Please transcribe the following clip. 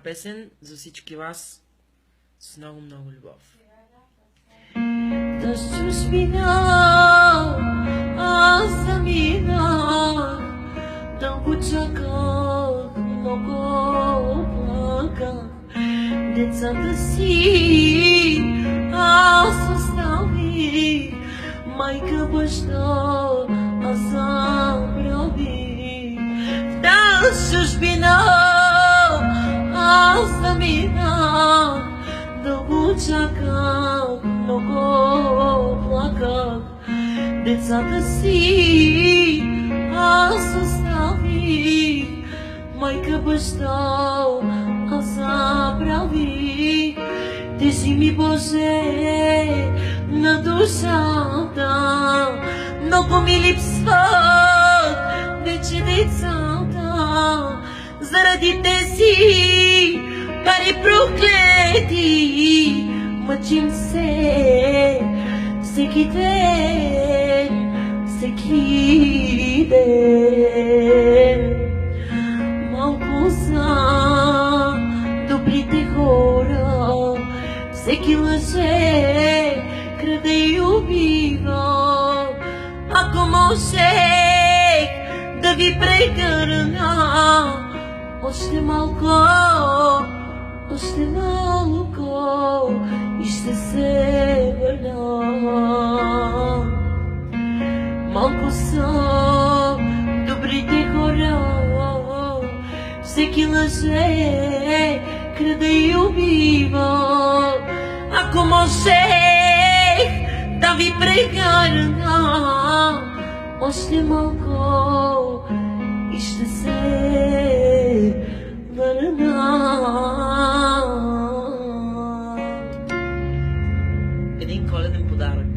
песен за всички вас с много, много любов. Да чужбина аз заминах, дълго чаках, много плаках. Децата си аз оставих, майка, баща аз забравих. Да чужбина аз заминах, дълго чаках, много плаках. Децата си аз оставих, майка, баща аз забравих. Тежи ми, Боже, на душата, много ми липсват вече децата. Заради тези пари проклети мъчим се всеки ден, всеки ден. Малко са добрите хора, всеки лъже, краде и убива. Ако можех да ви прегърна още малко, още малко и ще се върна. Малко са добрите хора, всеки лъже, краде и убива. Ако можех да ви прегърна още малко и ще се върна. Един коледен подарък.